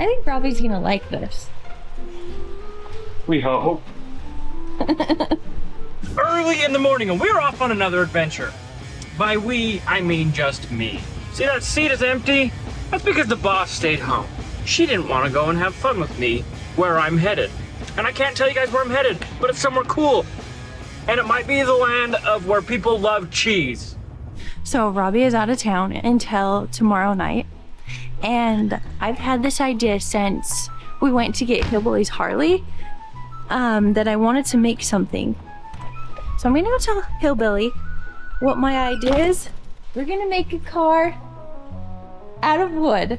I think Robbie's gonna like this. We hope. Early in the morning, and we're off on another adventure. By we, I mean just me. See that seat is empty? That's because the boss stayed home. She didn't want to go and have fun with me where I'm headed. And I can't tell you guys where I'm headed, but it's somewhere cool. And it might be the land of where people love cheese. So Robbie is out of town until tomorrow night. And I've had this idea since we went to get Hillbilly's Harley, that I wanted to make something. So I'm gonna go tell Hillbilly what my idea is. We're gonna make a car out of wood.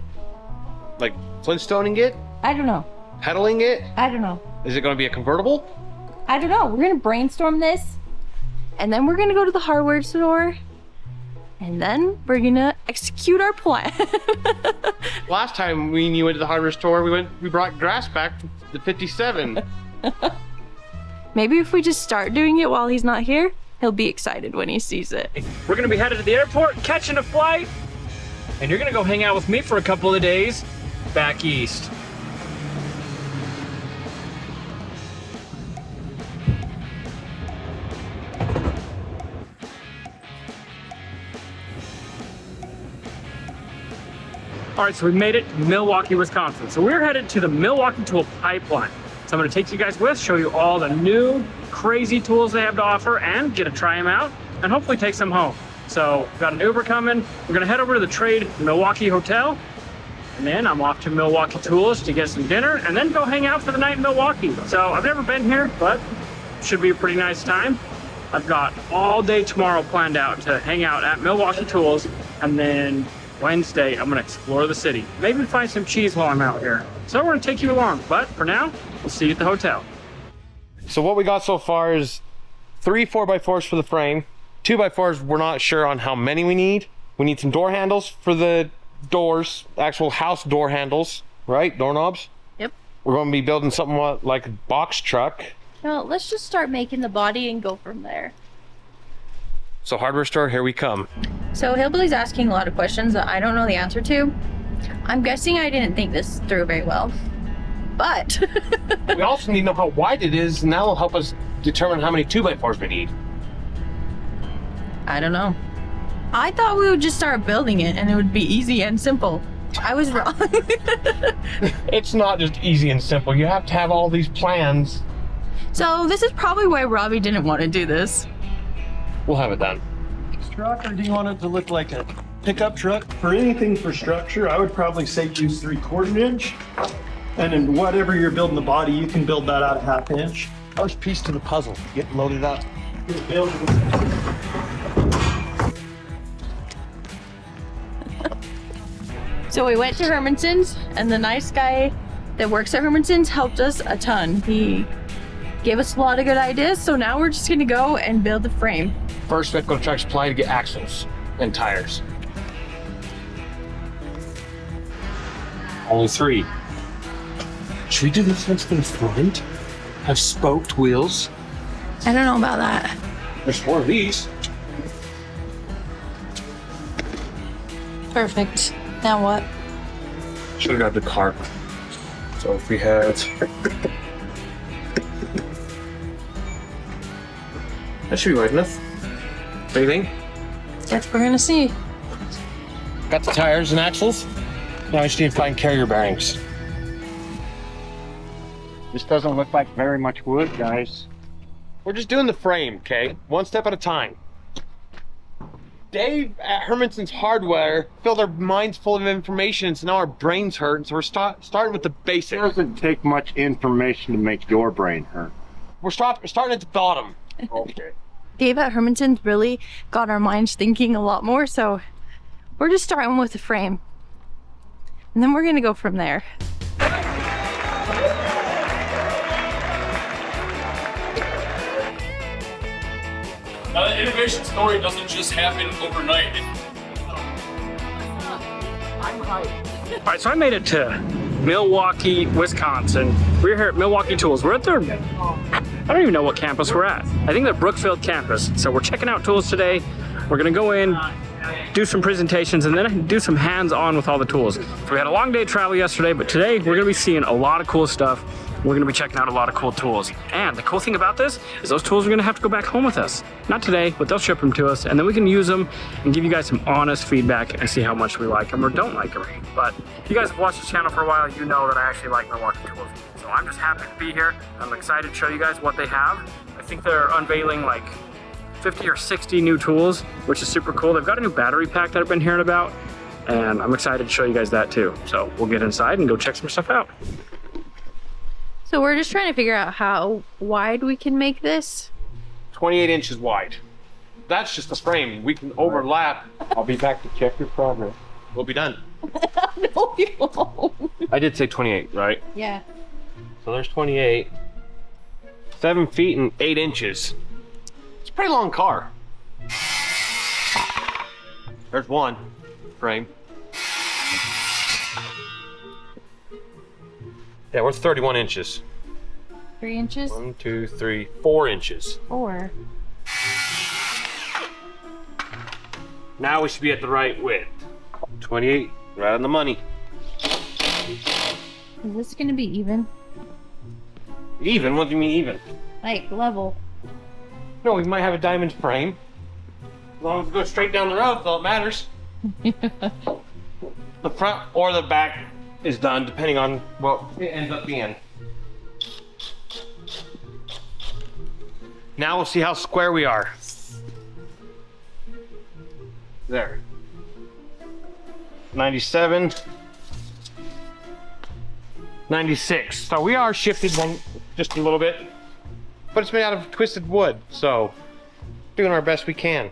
Like Flintstoning it? I don't know. Pedaling it? I don't know. Is it going to be a convertible? I don't know. We're gonna brainstorm this, and then we're gonna go to the hardware store, and then we're gonna execute our plan. Last time we went to the hardware store, we brought grass back to the 57. Maybe if we just start doing it while he's not here, he'll be excited when he sees it. We're gonna be headed to the airport, catching a flight, and you're gonna go hang out with me for a couple of days back east. All right, so we made it to Milwaukee, Wisconsin. So we're headed to the Milwaukee Tool Pipeline. So I'm gonna take you guys with, show you all the new crazy tools they have to offer and get to try them out and hopefully take some home. So we've got an Uber coming. We're gonna head over to the Trade Milwaukee Hotel, and then I'm off to Milwaukee Tools to get some dinner and then go hang out for the night in Milwaukee. So I've never been here, but should be a pretty nice time. I've got all day tomorrow planned out to hang out at Milwaukee Tools, and then Wednesday, I'm gonna explore the city. Maybe find some cheese while I'm out here. So we're gonna take you along, but for now, we'll see you at the hotel. So what we got so far is 3 4x4s for the frame. 2x4s, we're not sure on how many we need. We need some door handles for the doors, actual house door handles, right? Doorknobs. Yep. We're gonna be building something like a box truck. Well, let's just start making the body and go from there. So hardware store, here we come. So Hillbilly's asking a lot of questions that I don't know the answer to. I'm guessing I didn't think this through very well, but We also need to know how wide it is, and that'll help us determine how many 2x4s we need. I don't know. I thought we would just start building it and it would be easy and simple. I was wrong. It's not just easy and simple. You have to have all these plans. So this is probably why Robbie didn't want to do this. We'll have it done. Truck, or do you want it to look like a pickup truck? For anything for structure, I would probably say use 3/4 inch. And then whatever you're building the body, you can build that out 1/2 inch. First piece to the puzzle, getting loaded up. So we went to Hermanson's, and the nice guy that works at Hermanson's helped us a ton. He gave us a lot of good ideas, so now we're just gonna go and build the frame. First, we have to go to Tractor Supply to get axles and tires. Only 3. Should we do this one for the front? Have spoked wheels? I don't know about that. There's 4 of these. Perfect. Now what? Should have got the cart. So if we had... That should be wide enough. What do you think? Guess we're gonna see. Got the tires and axles. Now I just need to find carrier bearings. This doesn't look like very much wood, guys. We're just doing the frame, okay? One step at a time. Dave at Hermanson's Hardware filled our minds full of information, so now our brains hurt, so we're starting with the It basics. doesn't take much information to make your brain hurt. We're starting at the bottom. Okay. Dave at Hermanson's really got our minds thinking a lot more, so we're just starting with the frame. And then we're gonna go from there. Now, the innovation story doesn't just happen overnight. All right, so I made it to Milwaukee, Wisconsin. We're here at Milwaukee Tools. We're at their, I don't even know what campus we're at. I think the Brookfield campus. So we're checking out tools today. We're gonna go in, do some presentations, and then I can do some hands-on with all the tools. So we had a long day of travel yesterday, but today we're gonna be seeing a lot of cool stuff. We're gonna be checking out a lot of cool tools. And the cool thing about this is those tools are gonna have to go back home with us. Not today, but they'll ship them to us, and then we can use them and give you guys some honest feedback and see how much we like them or don't like them. But if you guys have watched this channel for a while, you know that I actually like Milwaukee tools. So I'm just happy to be here. I'm excited to show you guys what they have. I think they're unveiling like 50 or 60 new tools, which is super cool. They've got a new battery pack that I've been hearing about, and I'm excited to show you guys that too. So we'll get inside and go check some stuff out. So we're just trying to figure out how wide we can make this. 28 inches wide. That's just the frame. We can overlap. I'll be back to check your progress. We'll be done. No, you won't. I did say 28, right? Yeah. So there's 28. 7 feet and 8 inches. It's a pretty long car. There's one frame. Yeah, we're 31 inches. 3 inches? 1, 2, 3, 4 inches. 4. Now we should be at the right width. 28, right on the money. Is this gonna be even? Even? What do you mean even? Like level? No, we might have a diamond frame. As long as we go straight down the road, that's all that matters. The front or the back is done, depending on what it ends up being. Now we'll see how square we are. There. 97. 96. So we are shifted one just a little bit, but it's made out of twisted wood, so doing our best we can.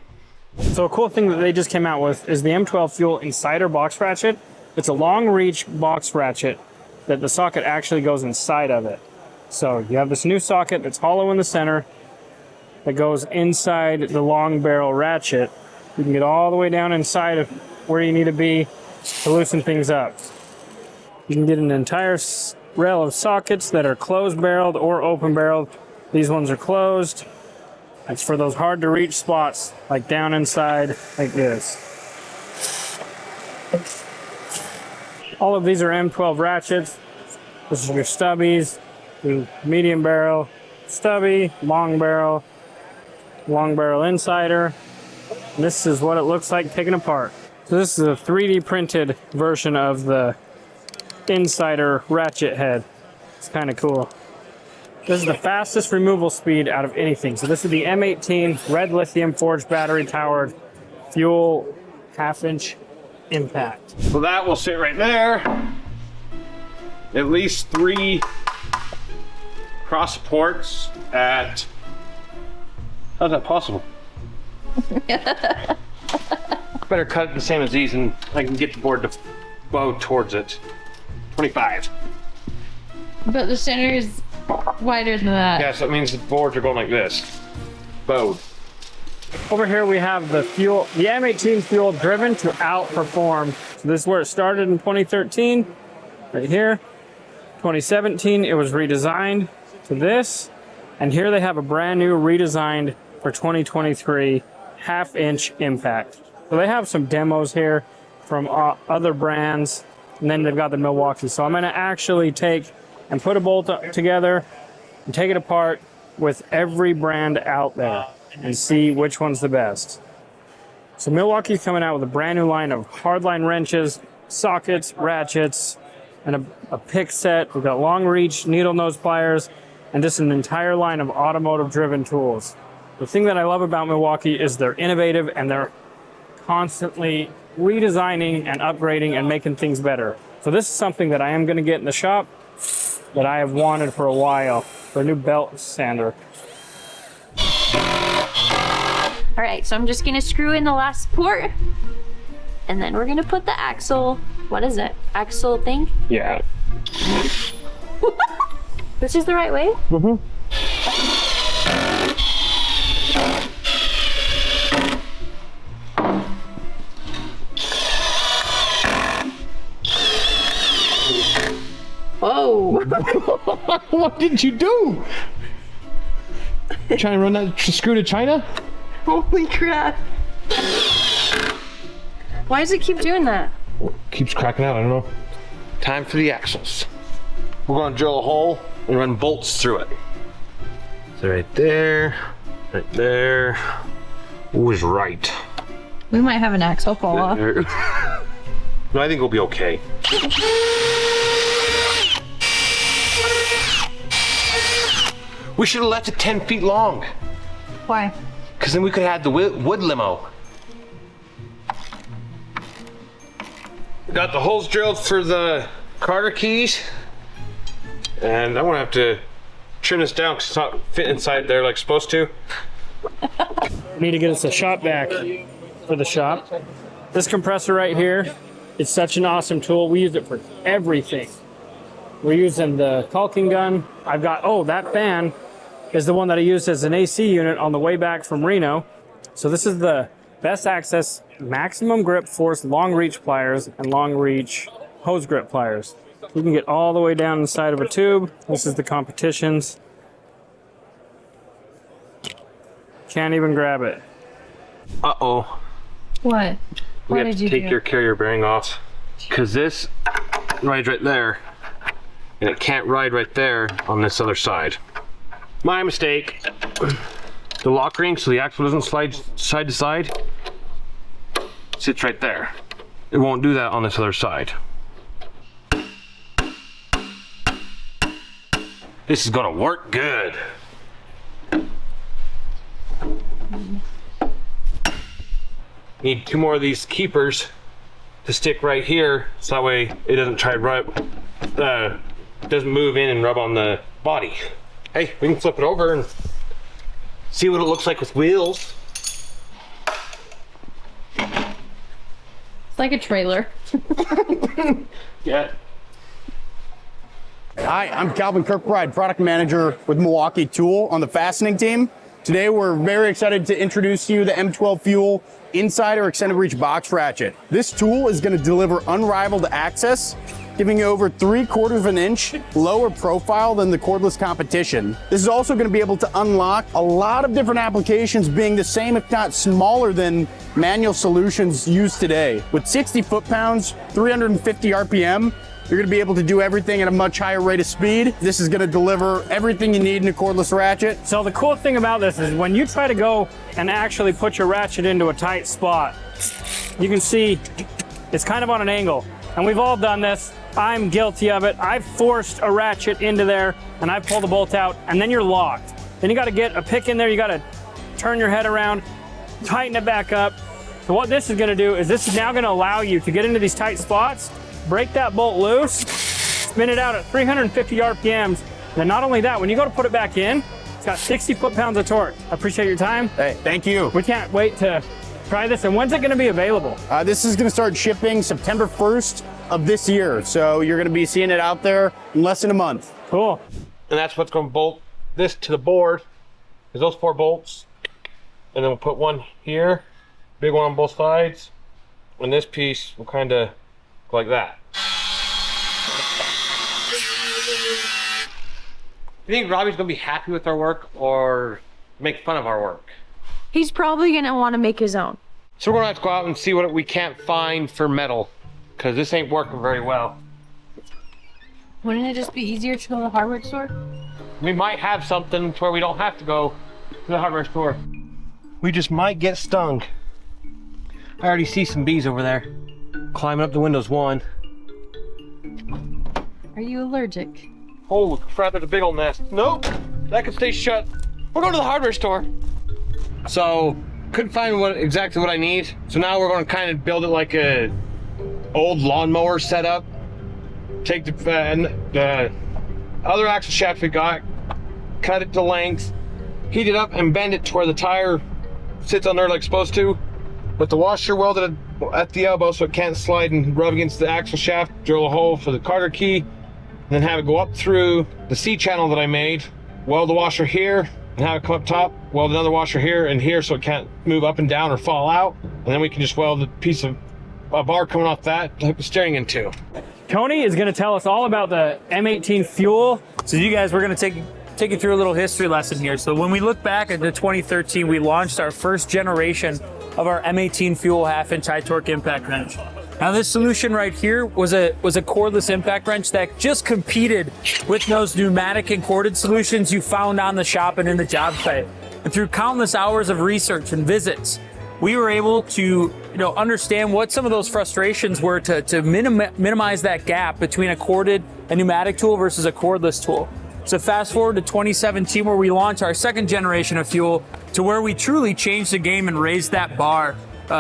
So a cool thing that they just came out with is the M12 Fuel Insider box ratchet. It's a long reach box ratchet that the socket actually goes inside of it. So you have this new socket that's hollow in the center that goes inside the long barrel ratchet. You can get all the way down inside of where you need to be to loosen things up. You can get an entire rail of sockets that are closed barreled or open barreled. These ones are closed. It's for those hard to reach spots, like down inside, like this. All of these are M12 ratchets. This is your stubbies, your medium barrel, stubby, long barrel insider. And this is what it looks like taken apart. So this is a 3D printed version of the insider ratchet head. It's kind of cool. This is the fastest removal speed out of anything. So this is the M18 red lithium forged battery powered fuel 1/2 inch impact. So that will sit right there. At least 3 cross supports at... How's that possible? Better cut it the same as these and I can get the board to bow towards it. 25. But the center is wider than that. Yeah, so it means the boards are going like this. Bowed. Over here we have the M18 fuel driven to outperform. So this is where it started in 2013, right here. 2017 it was redesigned to this, and here they have a brand new redesigned for 2023 1/2 inch impact. So they have some demos here from other brands, and then they've got the Milwaukee. So I'm gonna actually take and put a bolt together and take it apart with every brand out there and see which one's the best. So Milwaukee's coming out with a brand new line of hardline wrenches, sockets, ratchets, and a pick set. We've got long reach needle nose pliers, and just an entire line of automotive driven tools. The thing that I love about Milwaukee is they're innovative and they're constantly redesigning and upgrading and making things better. So this is something that I am gonna get in the shop that I have wanted for a while, for a new belt sander. All right, so I'm just gonna screw in the last support, and then we're gonna put the axle, what is it? Axle thing? Yeah. This is the right way? Mm-hmm. Whoa. What did you do? Trying to run that screw to China? Holy crap. Why does it keep doing that? Keeps cracking out, I don't know. Time for the axles. We're gonna drill a hole and run bolts through it. So right there, right there. Was right. We might have an axle fall off. No, I think we'll be okay. We should have left it 10 feet long. Why? Because then we could have had the wood limo. Got the holes drilled for the Carter keys. And I'm gonna have to trim this down because it's not fitting inside there like it's supposed to. Need to get us a shop vac for the shop. This compressor right here is such an awesome tool. We use it for everything. We're using the caulking gun. I've got, oh, that fan is the one that I used as an AC unit on the way back from Reno. So this is the best access, maximum grip force, long reach pliers and long reach hose grip pliers. You can get all the way down inside of a tube. This is the competitions. Can't even grab it. Uh-oh. What? We have to take your carrier bearing off because this rides right there and it can't ride right there on this other side. My mistake. The lock ring so the axle doesn't slide side to side sits right there. It won't do that on this other side. This is gonna work good. Need 2 more of these keepers to stick right here so that way it doesn't try to rub, doesn't move in and rub on the body. Hey, we can flip it over and see what it looks like with wheels. It's like a trailer. Yeah. Hi, I'm Calvin Kirkbride, product manager with Milwaukee Tool on the fastening team. Today we're very excited to introduce to you the M12 Fuel inside or extended reach box ratchet. This tool is going to deliver unrivaled access, giving you over 3/4 of an inch lower profile than the cordless competition. This is also going to be able to unlock a lot of different applications, being the same if not smaller than manual solutions used today. With 60 foot-pounds, 350 RPM, you're going to be able to do everything at a much higher rate of speed. This is going to deliver everything you need in a cordless ratchet. So the cool thing about this is when you try to go and actually put your ratchet into a tight spot, you can see it's kind of on an angle. And we've all done this. I'm guilty of it. I've forced a ratchet into there and I've pulled the bolt out and then you're locked. Then you got to get a pick in there. You got to turn your head around, tighten it back up. So what this is going to do is this is now going to allow you to get into these tight spots, break that bolt loose, spin it out at 350 RPMs. And not only that, when you go to put it back in, it's got 60 foot-pounds of torque. I appreciate your time. Hey, thank you. We can't wait to try this. And when's it going to be available? This is going to start shipping September 1st of this year. So you're going to be seeing it out there in less than a month. Cool. And that's what's going to bolt this to the board, is those 4 bolts. And then we'll put one here, big one on both sides. And this piece will kind of go like that. You think Robbie's gonna be happy with our work or make fun of our work? He's probably gonna want to make his own. So we're gonna have to go out and see what we can't find for metal, because this ain't working very well. Wouldn't it just be easier to go to the hardware store? We might have something to where we don't have to go to the hardware store. We just might get stung. I already see some bees over there climbing up the windows. One. Are you allergic? Holy crap, there's a big old nest. Nope, that could stay shut. We're going to the hardware store. So, couldn't find exactly what I need. So now we're going to kind of build it like a old lawnmower setup. Take the other axle shaft we got, cut it to length, heat it up and bend it to where the tire sits on there like it's supposed to. With the washer welded at the elbow so it can't slide and rub against the axle shaft. Drill a hole for the Carter key, and then have it go up through the C channel that I made. Weld the washer here and have it come up top. Weld another washer here and here so it can't move up and down or fall out. And then we can just weld a piece of a bar coming off that to hook the steering into. Tony is going to tell us all about the M18 Fuel. So you guys, we're going to take you through a little history lesson here. So when we look back at the 2013, we launched our first generation of our M18 fuel 1/2-inch high torque impact wrench. Now this solution right here was a cordless impact wrench that just competed with those pneumatic and corded solutions you found on the shop and in the job site. And through countless hours of research and visits, we were able to understand what some of those frustrations were to minimize that gap between a corded and pneumatic tool versus a cordless tool. So fast forward to 2017, where we launched our second generation of fuel, to where we truly changed the game and raised that bar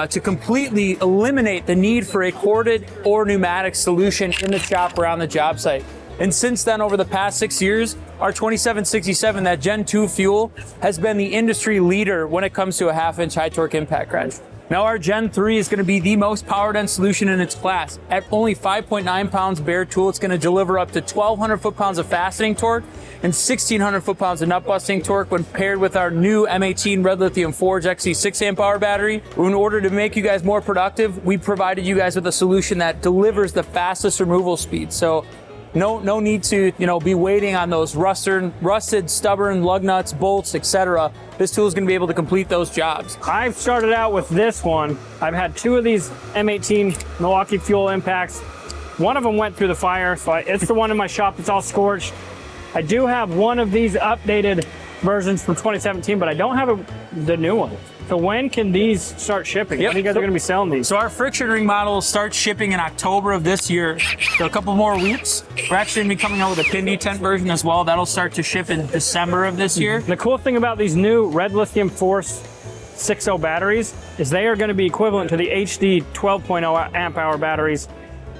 to completely eliminate the need for a corded or pneumatic solution in the shop or on the job site. And since then, over the past 6 years, our 2767, that Gen 2 fuel, has been the industry leader when it comes to a 1/2-inch high torque impact wrench. Now our Gen 3 is going to be the most power dense solution in its class. At only 5.9 pounds bare tool, it's going to deliver up to 1,200 foot-pounds of fastening torque and 1,600 foot-pounds of nut busting torque when paired with our new M18 Red Lithium Forge XC 6 amp hour battery. In order to make you guys more productive, we provided you guys with a solution that delivers the fastest removal speed. So no need to be waiting on those rusted, stubborn lug nuts, bolts, etc. This tool is going to be able to complete those jobs. I've started out with this one. I've had 2 of these M18 Milwaukee fuel impacts. One of them went through the fire, so it's the one in my shop that's all scorched. I do have one of these updated versions from 2017, but I don't have the new one. So when can these start shipping? When are you guys going to be selling these? So our friction ring model starts shipping in October of this year. So a couple more weeks. We're actually going to be coming out with a pin detent version as well. That'll start to ship in December of this year. The cool thing about these new Red Lithium Force 6.0 batteries is they are going to be equivalent to the HD 12.0 amp hour batteries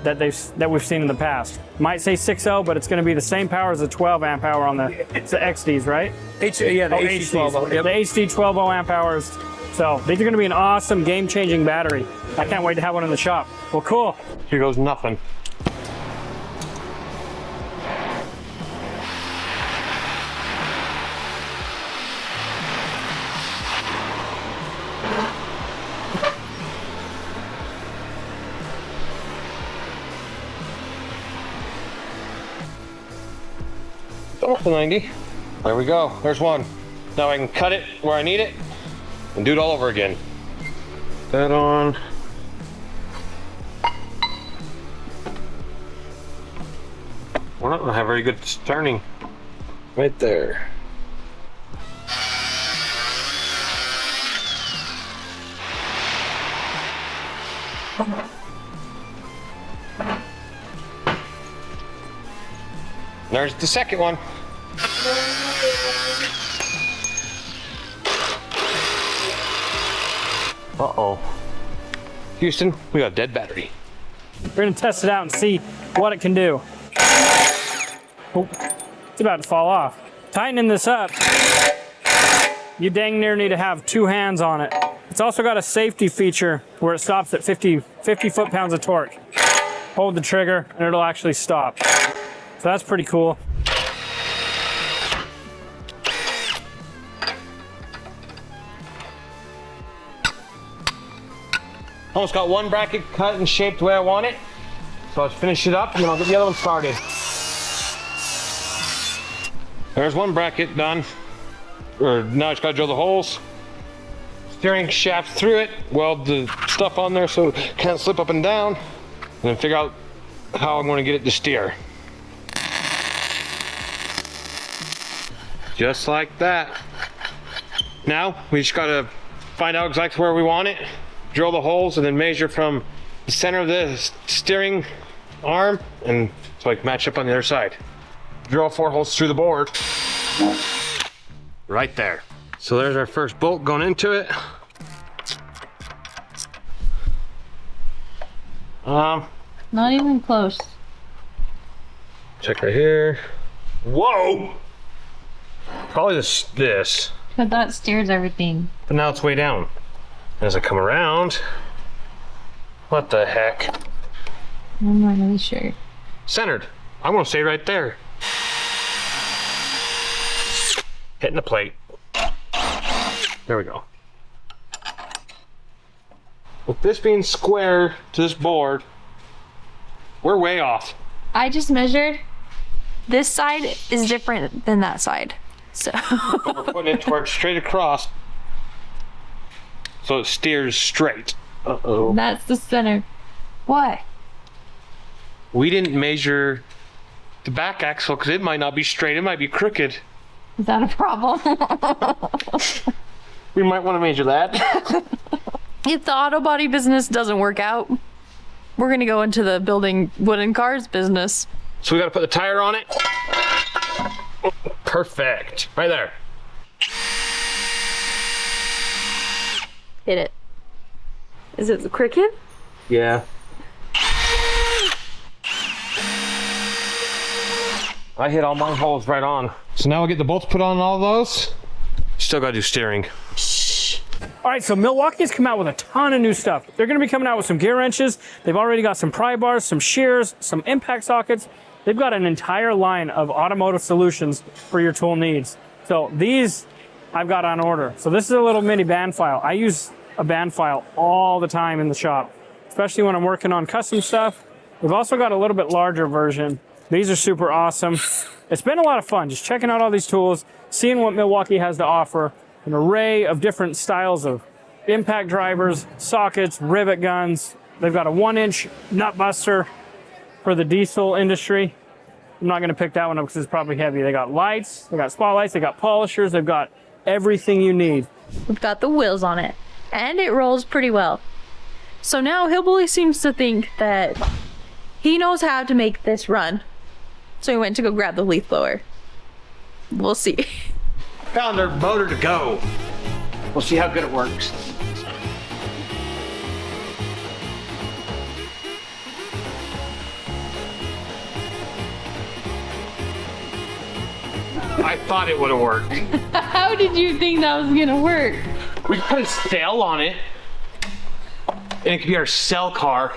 that we've seen in the past. Might say 6.0, but it's going to be the same power as the 12 amp hour on the XDs, right? The HD 12. Yep. The HD 12.0 amp hours. So these are going to be an awesome game-changing battery. I can't wait to have one in the shop. Well, cool. Here goes nothing. Almost a 90. There we go. There's one. Now I can cut it where I need it and do it all over again. That on. We're not gonna have very good turning. Right there. There's the second one. Uh-oh. Houston, we got a dead battery. We're gonna test it out and see what it can do. Oh, it's about to fall off. Tightening this up, you dang near need to have 2 hands on it. It's also got a safety feature where it stops at 50 foot-pounds of torque. Hold the trigger and it'll actually stop. So that's pretty cool. Almost got one bracket cut and shaped the way I want it. So let's finish it up and then I'll get the other one started. There's one bracket done. Now I just gotta drill the holes. Steering shaft through it, weld the stuff on there so it can't slip up and down, and then figure out how I'm gonna get it to steer. Just like that. Now we just gotta find out exactly where we want it, drill the holes, and then measure from the center of the steering arm, and so I can match up on the other side. Drill 4 holes through the board. Right there. So there's our first bolt going into it. Not even close. Check right here. Whoa! Probably this. But that steers everything. But now it's way down. As I come around, what the heck? I'm not really sure. Centered. I'm gonna stay right there. Hitting the plate. There we go. With this being square to this board, we're way off. I just measured. This side is different than that side. So But we're putting it to work straight across. so it steers straight. That's the center. What? We didn't measure the back axle because it might not be straight, it might be crooked. Is that a problem? We might want to measure that. If the auto body business doesn't work out, we're gonna go into the building wooden cars business. So we got to put the tire on it. Perfect. Right there. Hit it. Is it the cricket? Yeah. I hit all my holes right on. So now we'll get the bolts put on all those. Still got to do steering. All right, so Milwaukee's come out with a ton of new stuff. They're gonna be coming out with some gear wrenches. They've already got some pry bars, some shears, some impact sockets. They've got an entire line of automotive solutions for your tool needs. So these I've got on order. So this is a little mini band file. I use a band file all the time in the shop, especially when I'm working on custom stuff. We've also got a little bit larger version. These are super awesome. It's been a lot of fun just checking out all these tools, seeing what Milwaukee has to offer. An array of different styles of impact drivers, sockets, rivet guns. They've got a 1-inch nut buster for the diesel industry. I'm not gonna pick that one up because it's probably heavy. They got lights, they got spotlights, they got polishers, they've got everything you need. We've got the wheels on it, and it rolls pretty well. So now Hillbilly seems to think that he knows how to make this run. So he went to go grab the leaf blower. We'll see. Found our motor to go. We'll see how good it works. I thought it would have worked. How did you think that was gonna work? We could put a sail on it, and it could be our sail car.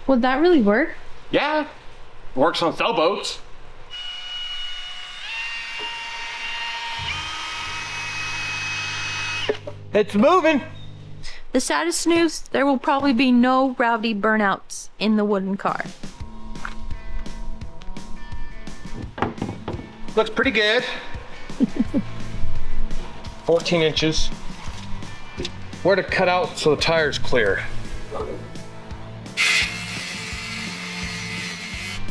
Would that really work? Yeah, works on sailboats. It's moving. The saddest news, there will probably be no rowdy burnouts in the wooden car. Looks pretty good. 14 inches. Where to cut out so the tire's clear.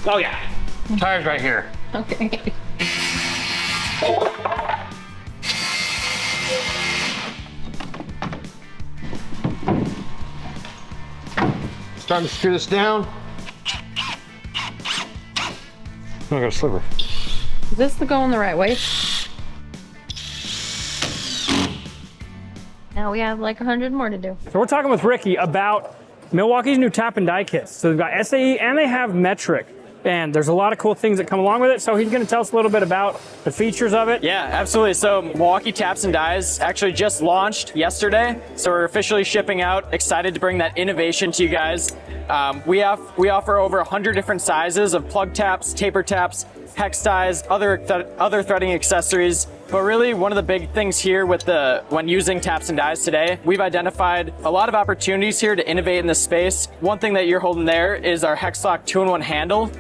Oh yeah, tire's right here. Okay. Starting to screw this down. Oh, I got a sliver. Is this the going the right way? Now we have like 100 more to do. So we're talking with Ricky about Milwaukee's new tap and die kits. So they've got SAE and they have metric. And there's a lot of cool things that come along with it. So he's gonna tell us a little bit about the features of it. Yeah, absolutely. So Milwaukee Taps and Dies actually just launched yesterday. So we're officially shipping out. Excited to bring that innovation to you guys. We offer over 100 different sizes of plug taps, taper taps, hex dies, other threading accessories. But really, one of the big things here when using taps and dies today, we've identified a lot of opportunities here to innovate in this space. One thing that you're holding there is our HexLock 2-in-1 handle.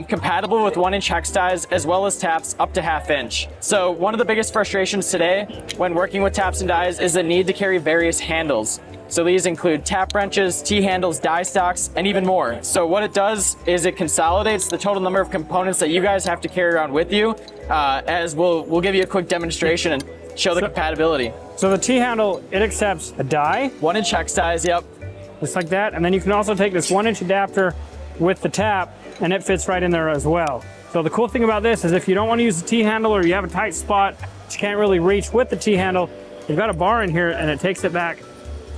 Compatible with 1-inch hex dies as well as taps up to 1/2 inch. So one of the biggest frustrations today when working with taps and dies is the need to carry various handles. So these include tap wrenches, T-handles, die stocks, and even more. So what it does is it consolidates the total number of components that you guys have to carry around with you, as we'll give you a quick demonstration and show the compatibility. So the T-handle, it accepts a die. 1-inch hex dies, yep. Just like that. And then you can also take this 1-inch adapter with the tap and it fits right in there as well. So the cool thing about this is if you don't want to use the T-handle or you have a tight spot that you can't really reach with the T-handle, you've got a bar in here and it takes it back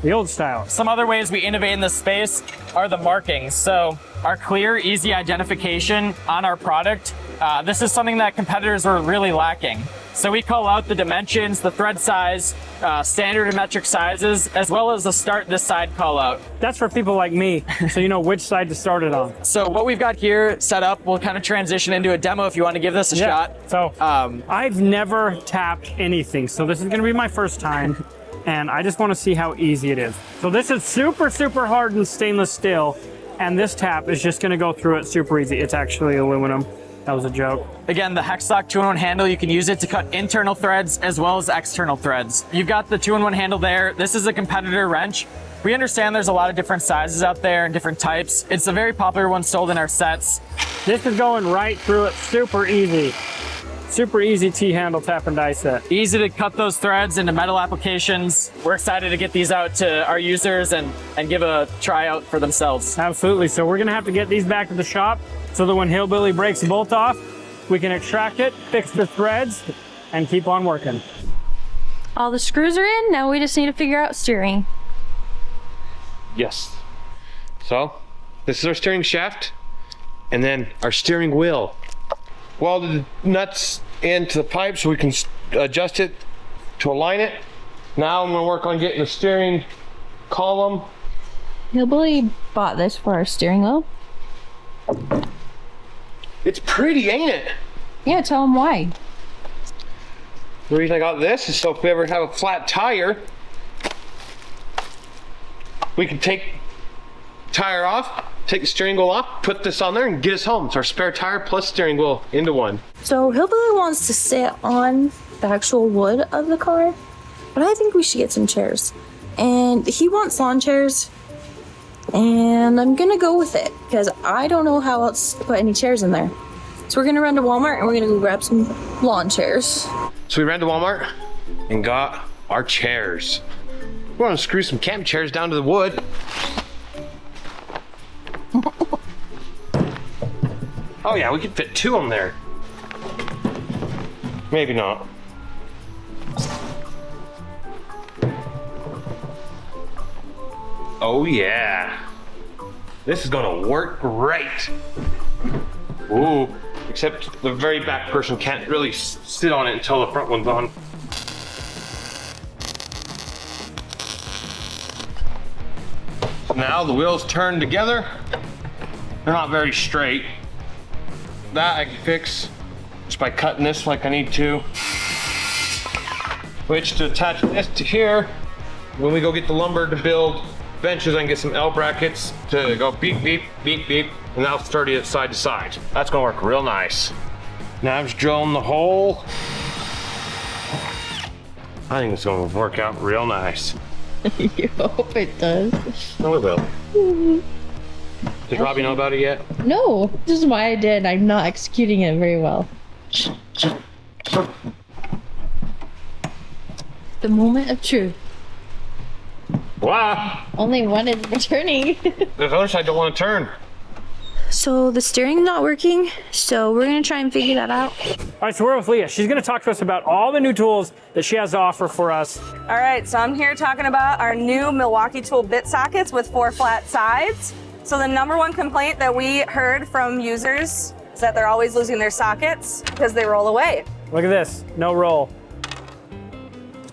the old style. Some other ways we innovate in this space are the markings. So our clear, easy identification on our product. This is something that competitors are really lacking. So we call out the dimensions, the thread size, standard and metric sizes, as well as the start this side call out. That's for people like me, so you know which side to start it on. So what we've got here set up, we'll kind of transition into a demo if you want to give this a shot. So I've never tapped anything, so this is gonna be my first time. And I just want to see how easy it is. So this is super, super hardened stainless steel, and this tap is just going to go through it super easy. It's actually aluminum. That was a joke. Again, the Hexlock 2-in-1 handle, you can use it to cut internal threads as well as external threads. You've got the 2-in-1 handle there. This is a competitor wrench. We understand there's a lot of different sizes out there and different types. It's a very popular one sold in our sets. This is going right through it, super easy. Super easy T-handle tap and die set. Easy to cut those threads into metal applications. We're excited to get these out to our users and give a try out for themselves. Absolutely, so we're gonna have to get these back to the shop so that when Hillbilly breaks the bolt off, we can extract it, fix the threads, and keep on working. All the screws are in, now we just need to figure out steering. Yes. So, this is our steering shaft, and then our steering wheel. Welded the nuts into the pipe so we can adjust it to align it. Now I'm gonna work on getting the steering column. Hillbilly bought this for our steering wheel. It's pretty, ain't it? Yeah, tell him why. The reason I got this is so if we ever have a flat tire, we can take the tire off, take the steering wheel off, put this on there and get us home. It's our spare tire plus steering wheel into one. So Hillbilly wants to sit on the actual wood of the car, but I think we should get some chairs. And he wants lawn chairs, and I'm gonna go with it because I don't know how else to put any chairs in there. So we're gonna run to Walmart and we're gonna go grab some lawn chairs. So we ran to Walmart and got our chairs. We're gonna screw some camp chairs down to the wood. Oh yeah, we could fit 2 of them there. Maybe not. Oh yeah. This is gonna work great. Ooh, except the very back person can't really sit on it until the front one's on. Now the wheels turn together. They're not very straight. That I can fix just by cutting this like I need to. Which to attach this to here, when we go get the lumber to build benches, I can get some L brackets to go beep, beep, beep, beep, and that'll sturdy it side to side. That's gonna work real nice. Now I'm just drilling the hole. I think it's gonna work out real nice. You hope it does. No, it will. Did Robbie know about it yet? No, this is why I did. I'm not executing it very well. The moment of truth. Wow. Only one is returning. The other side don't want to turn. So the steering's not working, so we're gonna try and figure that out. All right, so we're with Leah. She's gonna talk to us about all the new tools that she has to offer for us. All right, so I'm here talking about our new Milwaukee Tool bit sockets with 4 flat sides. So the #1 complaint that we heard from users is that they're always losing their sockets because they roll away. Look at this, no roll.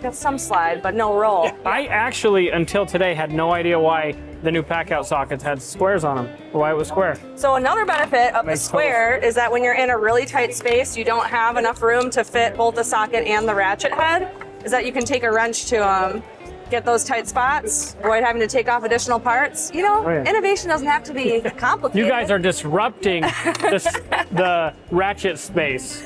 Got some slide, but no roll. I actually, until today, had no idea why the new pack-out sockets had squares on them, or why it was square. So another benefit of the Makes square is that when you're in a really tight space, you don't have enough room to fit both the socket and the ratchet head, is that you can take a wrench to get those tight spots, avoid having to take off additional parts. You know, innovation doesn't have to be complicated. You guys are disrupting the ratchet space.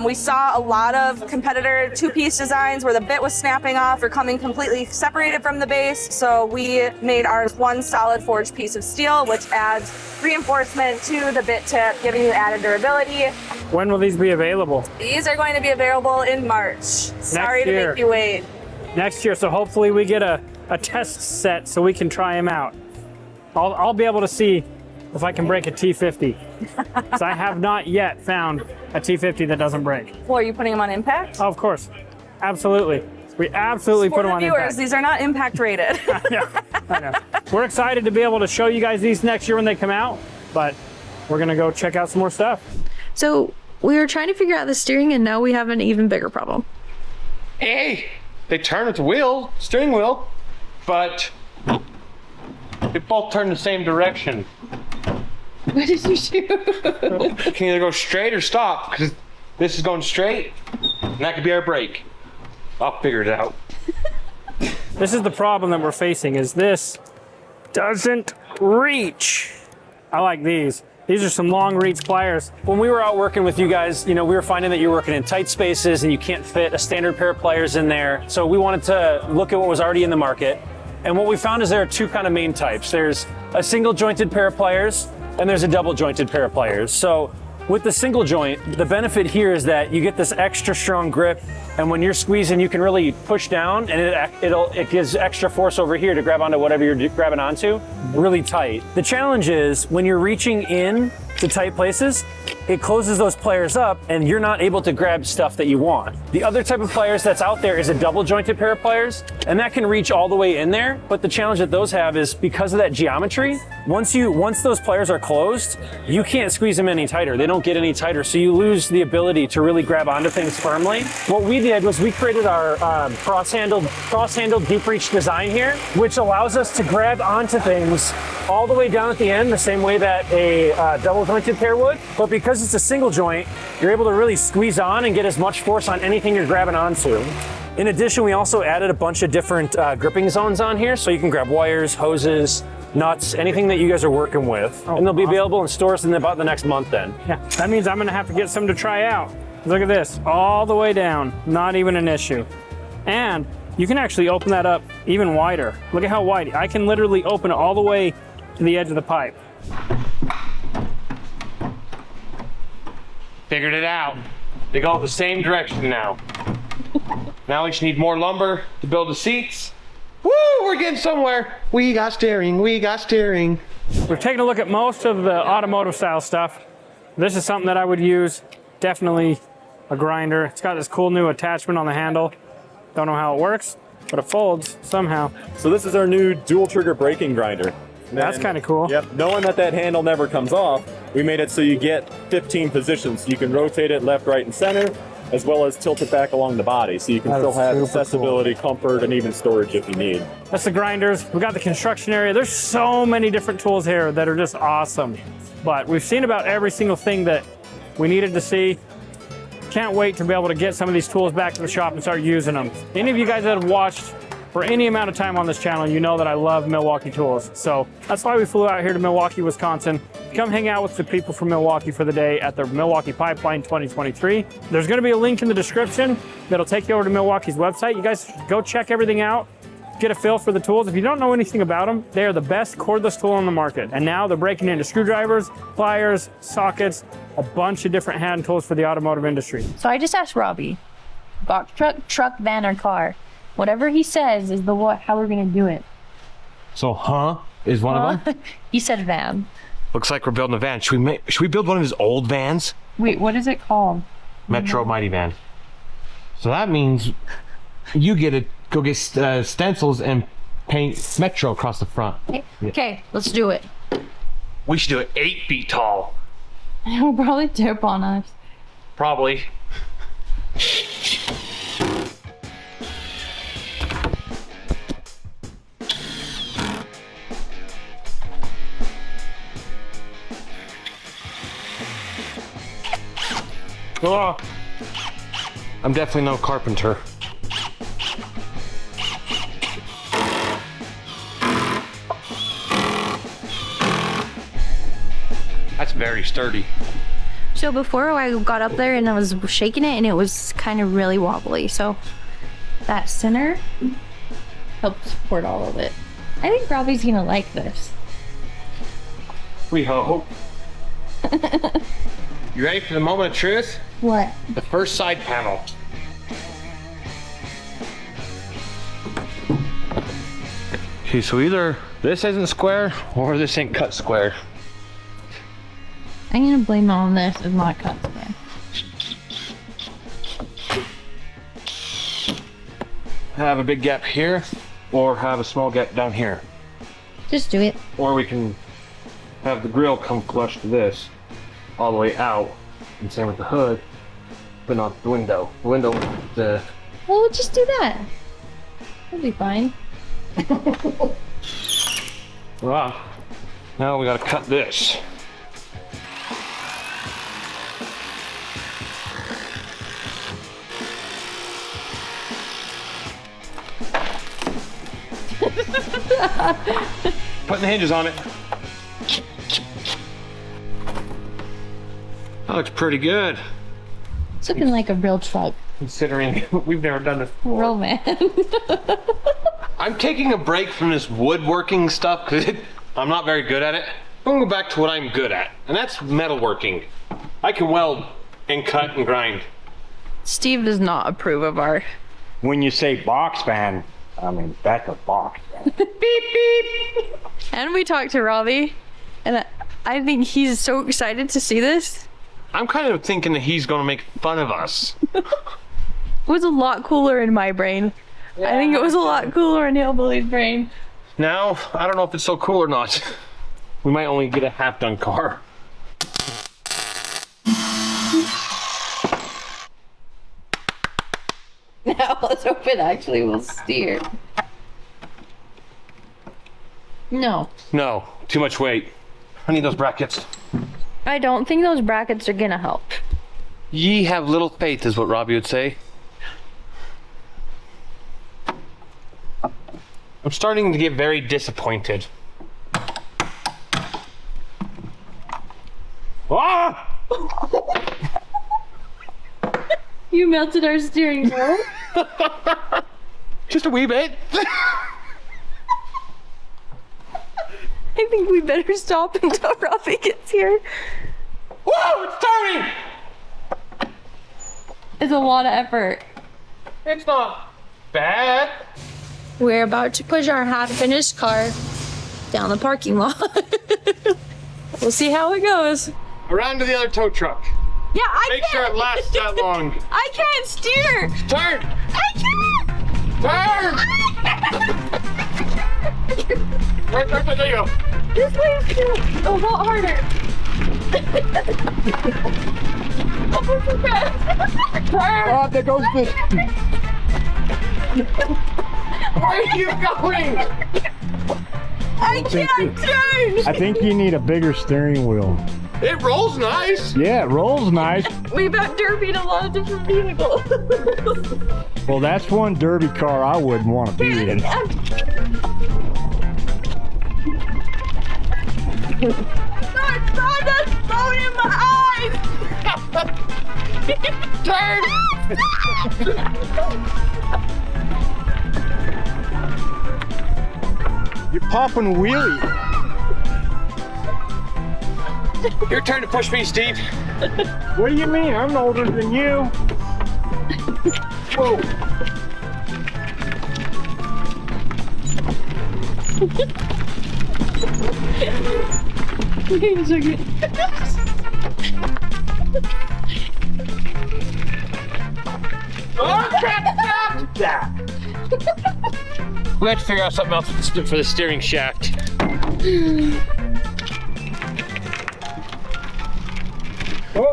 We saw a lot of competitor 2-piece designs where the bit was snapping off or coming completely separated from the base. So we made ours one solid forged piece of steel, which adds reinforcement to the bit tip, giving you added durability. When will these be available? These are going to be available in March. Sorry to make you wait. Next year, so hopefully we get a test set so we can try them out. I'll be able to see if I can break a T50. So I have not yet found a T50 that doesn't break. Well, are you putting them on impact? Oh, of course. Absolutely. We absolutely put them on viewers, impact. these are not impact rated. I know. We're excited to be able to show you guys these next year when they come out, but we're gonna go check out some more stuff. So we were trying to figure out the steering, and now we have an even bigger problem. Hey, they turn with the wheel, steering wheel, but they both turn the same direction. What did you do? Can either go straight or stop, because this is going straight, and that could be our brake. I'll figure it out. This is the problem that we're facing, is this doesn't reach. I like these. These are some long reach pliers. When we were out working with you guys, you know, we were finding that you're working in tight spaces and you can't fit a standard pair of pliers in there. So we wanted to look at what was already in the market. And what we found is there are two kind of main types. There's a single jointed pair of pliers and there's a double jointed pair of pliers. So with the single joint, the benefit here is that you get this extra strong grip, and when you're squeezing, you can really push down, and it gives extra force over here to grab onto whatever you're grabbing onto, really tight. The challenge is when you're reaching in to tight places, it closes those pliers up and you're not able to grab stuff that you want. The other type of pliers that's out there is a double jointed pair of pliers, and that can reach all the way in there, but the challenge that those have is because of that geometry, once those pliers are closed, you can't squeeze them any tighter. They don't get any tighter, so you lose the ability to really grab onto things firmly. What we did was we created our cross-handled deep reach design here, which allows us to grab onto things all the way down at the end, the same way that a double jointed pair would, but because it's a single joint, you're able to really squeeze on and get as much force on anything you're grabbing onto. In addition, we also added a bunch of different gripping zones on here, so you can grab wires, hoses, nuts, anything that you guys are working with. And they'll be available in stores in about the next month then. Yeah, that means I'm gonna have to get some to try out. Look at this, all the way down, not even an issue. And you can actually open that up even wider. Look at how wide. I can literally open it all the way to the edge of the pipe. Figured it out. They go the same direction now. Now we just need more lumber to build the seats. Woo, we're getting somewhere. We got steering, we got steering. We've taken a look at most of the automotive style stuff. This is something that I would use. Definitely a grinder. It's got this cool new attachment on the handle. Don't know how it works, but it folds somehow. So this is our new dual trigger braking grinder. That's kind of cool. Yep, knowing that handle never comes off, we made it so you get 15 positions. You can rotate it left, right, and center, as well as tilt it back along the body, so you can still have accessibility, comfort, and even storage if you need. That's the grinders. We got the construction area. There's so many different tools here that are just awesome. But we've seen about every single thing that we needed to see. Can't wait to be able to get some of these tools back to the shop and start using them. Any of you guys that have watched for any amount of time on this channel, you know that I love Milwaukee tools. So that's why we flew out here to Milwaukee, Wisconsin. Come hang out with the people from Milwaukee for the day at the Milwaukee Pipeline 2023. There's gonna be a link in the description that'll take you over to Milwaukee's website. You guys go check everything out, get a feel for the tools. If you don't know anything about them, they are the best cordless tool on the market. And now they're breaking into screwdrivers, pliers, sockets, a bunch of different hand tools for the automotive industry. So I just asked Robbie, box truck, van, or car. Whatever he says is how we're gonna do it. So, is one of them? He said van. Looks like we're building a van. Should we build one of his old vans? Wait, what is it called? Metro Mighty Van. So that means you get to go get stencils and paint Metro across the front. Okay, let's do it. We should do it 8 feet tall. He'll probably tip on us. Probably. Oh, I'm definitely no carpenter. That's very sturdy. So before I got up there and I was shaking it and it was kind of really wobbly. So that center helps support all of it. I think Robbie's gonna like this. We hope. You ready for the moment of truth? What? The first side panel. Okay, so either this isn't square or this ain't cut square. I'm gonna blame it on this as not cut square. Have a big gap here or have a small gap down here. Just do it. Or we can have the grill come flush to this all the way out, and same with the hood, but not the window. The window, Well, we'll just do that. It'll be fine. Wow. Now we gotta cut this. Putting the hinges on it. That looks pretty good. It's looking like a real truck. Considering we've never done this. Real man. I'm taking a break from this woodworking stuff because I'm not very good at it. I'm gonna go back to what I'm good at, and that's metalworking. I can weld and cut and grind. Steve does not approve of our... When you say box fan, I mean, that's a box fan. Beep, beep. And we talked to Robbie, and I think he's so excited to see this. I'm kind of thinking that he's gonna make fun of us. It was a lot cooler in my brain. Yeah, I think it was a lot cooler in Hillbilly's brain. Now, I don't know if it's so cool or not. We might only get a half-done car. Now let's hope it actually will steer. No. No, too much weight. I need those brackets. I don't think those brackets are gonna help. Ye have little faith is what Robbie would say. I'm starting to get very disappointed. Ah! You melted our steering wheel. Just a wee bit. I think we better stop until Robbie gets here. Whoa, it's turning! It's a lot of effort. It's not bad. We're about to push our half-finished car down the parking lot. We'll see how it goes. Around to the other tow truck. Yeah, I Make can't. sure it lasts that long. I can't steer. Turn! I can't. Turn! Turn, there you go. This way's a lot harder. Oh, there goes the... Where are you going? I can't turn. I think you need a bigger steering wheel. It rolls nice. Yeah, it rolls nice. We've derbied a lot of different vehicles. Well, that's one derby car I wouldn't want to be in. God, that's bone in my eyes. Turn! You're popping a wheelie. Your turn to push me, Steve. What do you mean? I'm older than you. Whoa. Wait a second. Oh, crap, stop! We have to figure out something else for the steering shaft.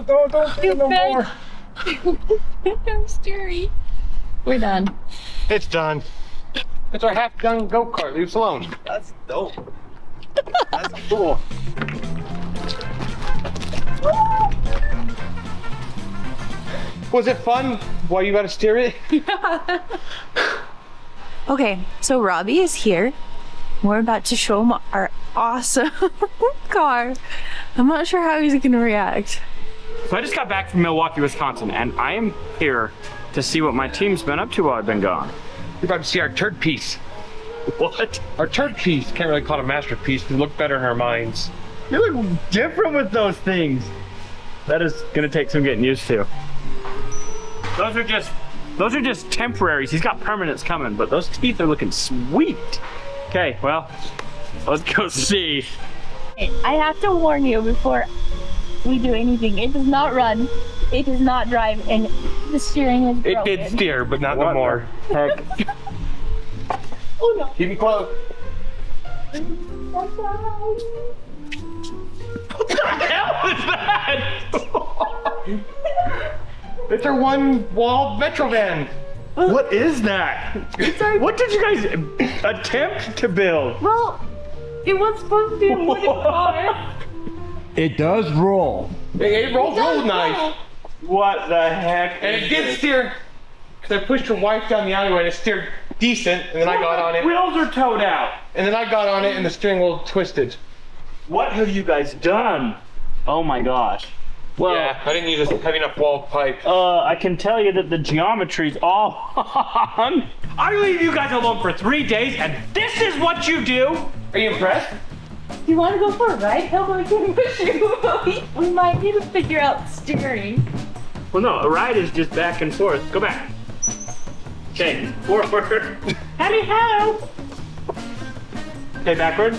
Don't steer no more. I'm steering. We're done. It's done. It's our half-done go-kart. Leave us alone. That's dope. That's cool. Was it fun while you got to steer it? Okay, so Robbie is here. We're about to show him our awesome car. I'm not sure how he's gonna react. So I just got back from Milwaukee, Wisconsin, and I am here to see what my team's been up to while I've been gone. You're about to see our turd piece. What? Our turd piece. Can't really call it a masterpiece. They look better in our minds. You look different with those things. That is gonna take some getting used to. Those are just temporaries. He's got permanents coming, but those teeth are looking sweet. Okay, well, let's go see. I have to warn you before we do anything. It does not run. It does not drive, and the steering is broken. It did steer, but not no more. Heck. Oh no. Keep me close. What the hell is that? It's our one-wall Metro van. What is that? What did you guys attempt to build? Well, it was supposed to be a wooden car. It does roll. It rolls real nice. What the heck? And it did steer, because I pushed her wife down the alleyway and it steered decent, and then I got on it. Wheels are towed out. And then I got on it and the steering wheel twisted. What have you guys done? Oh my gosh. Well, Yeah, I didn't use a heavy enough wall pipe. I can tell you that the geometry's all on. I leave you guys alone for 3 days, and this is what you do? Are you impressed? Do you want to go for a ride? Hillbilly can push you. We might need to figure out steering. Well, no, a ride is just back and forth. Go back. Okay, forward. Anyhow. Okay, backward.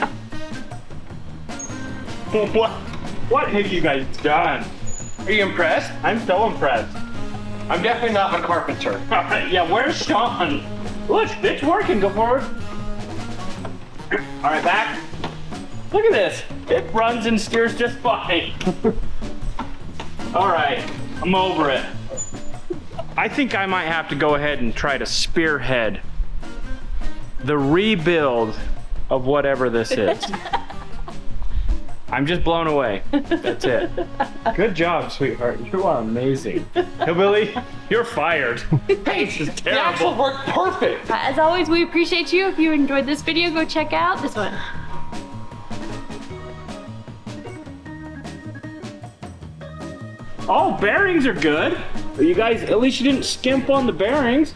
What have you guys done? Are you impressed? I'm so impressed. I'm definitely not a carpenter. Yeah, where's Sean? Look, it's working. Go forward. All right, back. Look at this. It runs and steers just fine. All right, I'm over it. I think I might have to go ahead and try to spearhead the rebuild of whatever this is. I'm just blown away. That's it. Good job, sweetheart. You are amazing. Hillbilly, you're fired. This is The terrible. axle worked perfect. As always, we appreciate you. If you enjoyed this video, go check out this one. All bearings are good. You guys, at least you didn't skimp on the bearings.